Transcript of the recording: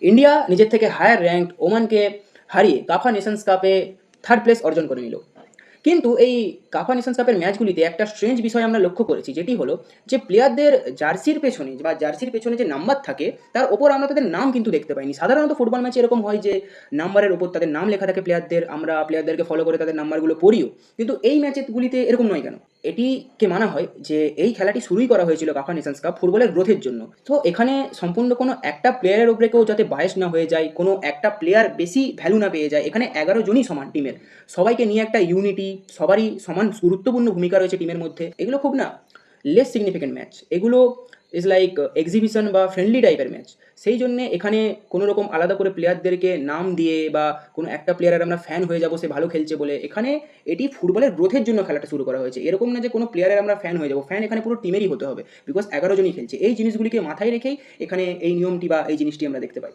India নিজের থেকে higher rank ওমানকে হারিয়ে কাফা নেশনস কাপে থার্ড প্লেস অর্জন করে নিল। কিন্তু এই কাফা নেশনস কাপের ম্যাচগুলিতে একটা স্ট্রেঞ্জ বিষয় আমরা লক্ষ্য করেছি, যেটি হলো যে প্লেয়ারদের জার্সির পেছনে বা জার্সির পেছনে যে নাম্বার থাকে তার ওপর আমরা তাদের নাম কিন্তু দেখতে পাইনি। সাধারণত ফুটবল ম্যাচে এরকম হয় যে নাম্বারের ওপর তাদের নাম লেখা থাকে প্লেয়ারদের, আমরা প্লেয়ারদেরকে ফলো করে তাদের নাম্বারগুলো পড়িও, কিন্তু এই ম্যাচগুলিতে এরকম নয় কেন? এটিকে মানা হয় যে এই খেলাটি শুরুই করা হয়েছিল কাফা নেশনস কাপ ফুটবলের গ্রোথের জন্য। তো এখানে সম্পূর্ণ কোনো একটা প্লেয়ারের উপরে কেউ যাতে বায়াস না হয়ে যায়, কোনো একটা প্লেয়ার বেশি ভ্যালু না পেয়ে যায়। এখানে 11 জনই সমান টিমের, সবাইকে নিয়ে একটা ইউনিটি, সবারই সমান গুরুত্বপূর্ণ ভূমিকা রয়েছে টিমের মধ্যে। এগুলো খুব না লেস সিগনিফিকেন্ট ম্যাচ, এগুলো ইজ লাইক এক্সিবিশন বা ফ্রেন্ডলি টাইপের ম্যাচ। সেই জন্যে এখানে কোনো রকম আলাদা করে প্লেয়ারদেরকে নাম দিয়ে বা কোনো একটা প্লেয়ারের আমরা ফ্যান হয়ে যাবো সে ভালো খেলছে বলে, এখানে এটি ফুটবলের গ্রোথের জন্য খেলাটা শুরু করা হয়েছে। এরকম না যে কোনো প্লেয়ারের আমরা ফ্যান হয়ে যাবো, ফ্যান এখানে পুরো টিমেরই হতে হবে, বিকজ 11 জনই খেলছে। এই জিনিসগুলিকে মাথায় রেখেই এখানে এই নিয়মটি বা এই জিনিসটি আমরা দেখতে পাই।